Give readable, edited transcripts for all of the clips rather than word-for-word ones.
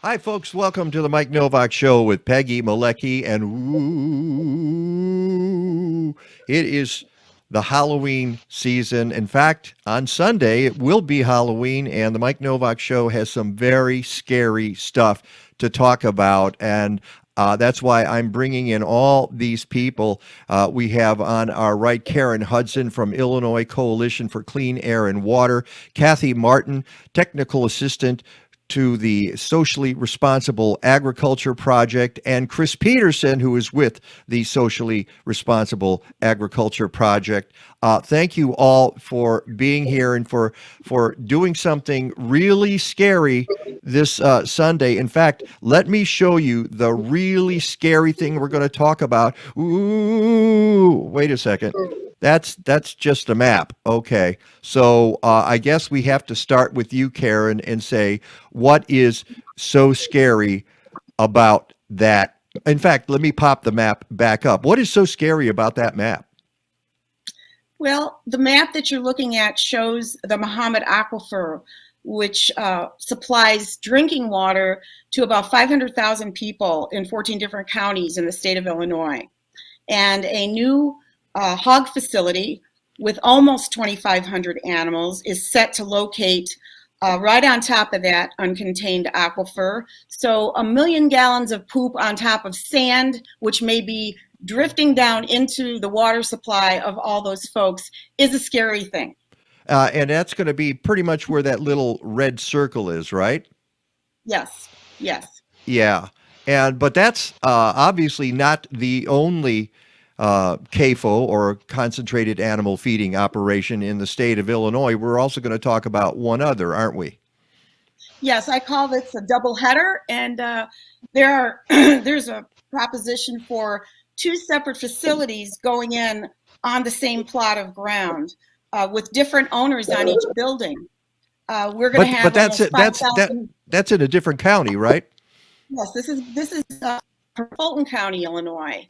Hi, folks. Welcome to the Mike Nowak Show with Peggy Malecki. And it is the Halloween season. In fact, on Sunday, it will be Halloween, and the Mike Nowak Show has some very scary stuff to talk about. And that's why I'm bringing in all these people. We have on our right Karen Hudson from Illinois Coalition for Clean Air and Water, Kathy Martin, technical assistant to the Socially Responsible Agriculture Project, and Chris Petersen, who is with the Socially Responsible Agriculture Project. Thank you all for being here and for doing something really scary this Sunday. In fact, let me show you the really scary thing we're going to talk about. Ooh, wait a second. That's just a map. Okay. So I guess we have to start with you, Karen, and say what is so scary about that. In fact, let me pop the map back up. What is so scary about that map? Well, the map that you're looking at shows the Mahomet Aquifer, which supplies drinking water to about 500,000 people in 14 different counties in the state of Illinois. And a new hog facility with almost 2,500 animals is set to locate right on top of that uncontained aquifer. So 1 million gallons of poop on top of sand, which may be drifting down into the water supply of all those folks, is a scary thing. And that's going to be pretty much where that little red circle is, right? Yes, yes. Yeah. But that's obviously not the only CAFO or concentrated animal feeding operation in the state of Illinois. We're also going to talk about one other, aren't we? Yes, I call this a double header, and there's a proposition for two separate facilities going in on the same plot of ground with different owners on each building. We're going to But have that's almost it. That's in a different county, right? Yes, this is Fulton County, Illinois.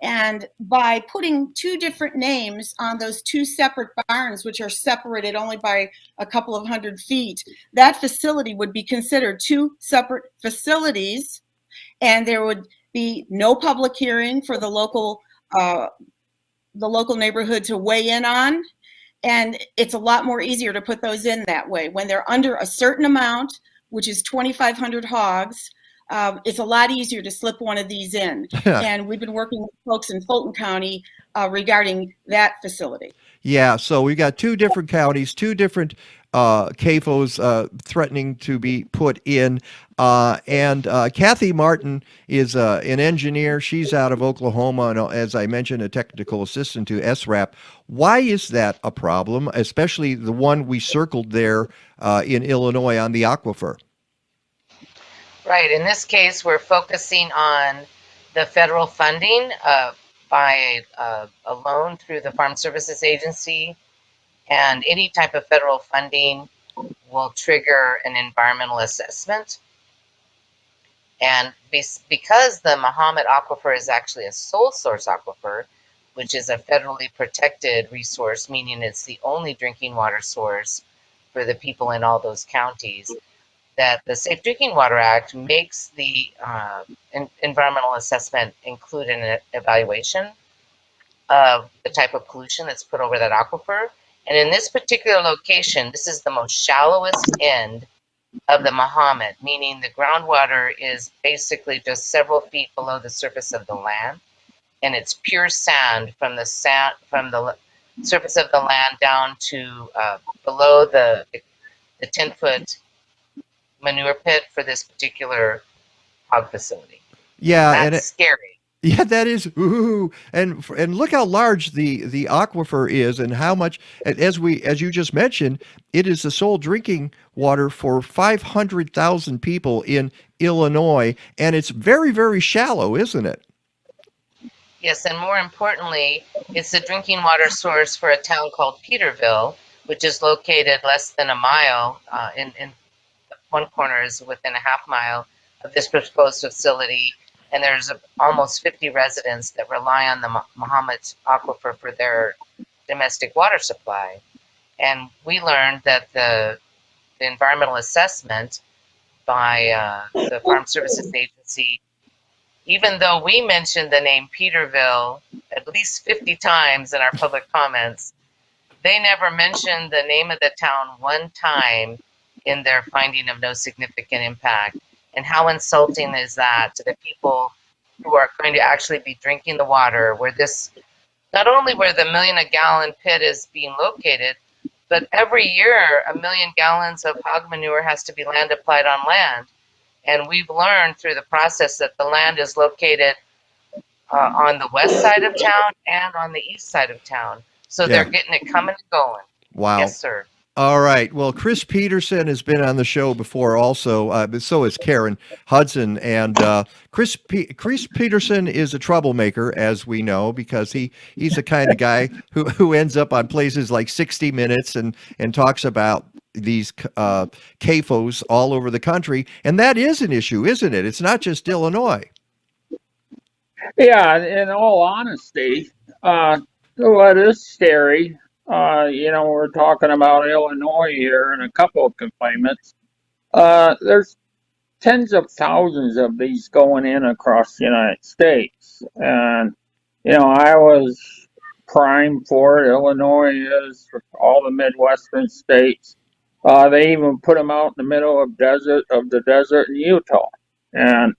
And by putting two different names on those two separate barns, which are separated only by a couple of 100 feet, that facility would be considered two separate facilities, and there would be no public hearing for the local neighborhood to weigh in on. And it's a lot more easier to put those in that way. When they're under a certain amount, which is 2,500 hogs, it's a lot easier to slip one of these in. And we've been working with folks in Fulton County regarding that facility. Yeah, so we've got two different counties, two different CAFOs threatening to be put in. And Kathy Martin is an engineer. She's out of Oklahoma, and as I mentioned, a technical assistant to SRAP. Why is that a problem, especially the one we circled there in Illinois on the aquifer? Right. In this case, we're focusing on the federal funding by a loan through the Farm Services Agency, and any type of federal funding will trigger an environmental assessment. And because the Mahomet Aquifer is actually a sole source aquifer, which is a federally protected resource, meaning it's the only drinking water source for the people in all those counties, that the Safe Drinking Water Act makes the environmental assessment include an evaluation of the type of pollution that's put over that aquifer. And in this particular location, this is the most shallowest end of the Mahomet, meaning the groundwater is basically just several feet below the surface of the land, and it's pure sand from the surface of the land down to below the 10-foot manure pit for this particular hog facility. Yeah, and That's scary. yeah, that is ooh, and look how large the aquifer is, and how much as you just mentioned, it is the sole drinking water for 500,000 people in Illinois, and it's very shallow, isn't it? Yes, and more importantly, it's the drinking water source for a town called Peterville, which is located less than a mile. In one corner is within a half mile of this proposed facility, and there's almost 50 residents that rely on the Mahomet Aquifer for their domestic water supply. And we learned that the environmental assessment by the Farm Services Agency, even though we mentioned the name Peterville at least 50 times in our public comments. They never mentioned the name of the town one time in their finding of no significant impact. And how insulting is that to the people who are going to actually be drinking the water where this, not only where the million-a-gallon pit is being located, but every year 1,000,000 gallons of hog manure has to be land applied on land. And we've learned through the process that the land is located on the west side of town and on the east side of town. So they're Yeah. getting it coming and going. Wow. Yes, sir. All right. Well, Chris Petersen has been on the show before also, but so is Karen Hudson. And Chris Petersen is a troublemaker, as we know, because he's the kind of guy who ends up on places like 60 Minutes and talks about these CAFOs all over the country. And that is an issue, isn't it? It's not just Illinois. Yeah, in all honesty, well, it is scary. We're talking about Illinois here and a couple of confinements. There's tens of thousands of these going in across the United States. And, I was primed for it. Illinois is, for all the Midwestern states. They even put them out in the middle of the desert in Utah. And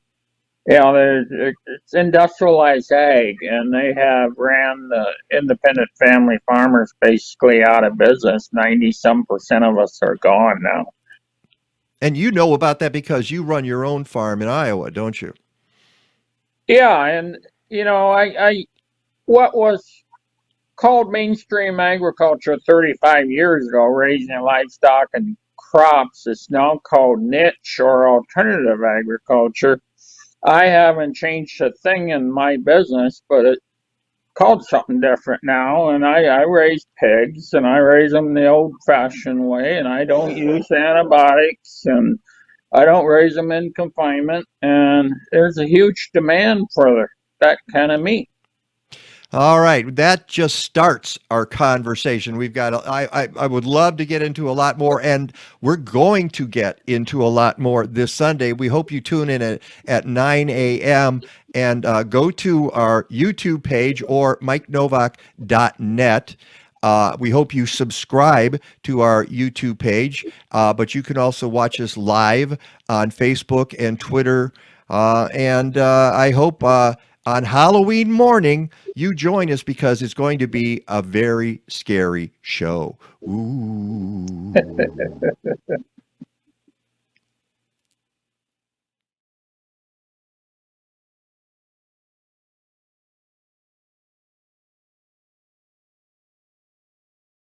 it's industrialized ag, and they have ran the independent family farmers basically out of business. 90-some% of us are gone now. And you know about that because you run your own farm in Iowa, don't you? Yeah, and I what was called mainstream agriculture 35 years ago, raising livestock and crops, is now called niche or alternative agriculture. I haven't changed a thing in my business, but it's called something different now. And I raise pigs, and I raise them the old-fashioned way, and I don't use antibiotics, and I don't raise them in confinement. And there's a huge demand for that kind of meat. All right, that just starts our conversation. We've got. I would love to get into a lot more, and we're going to get into a lot more this Sunday. We hope you tune in at 9 a.m. and go to our YouTube page or MikeNovak.net. We hope you subscribe to our YouTube page, but you can also watch us live on Facebook and Twitter. And I hope on Halloween morning you join us because it's going to be a very scary show. Ooh.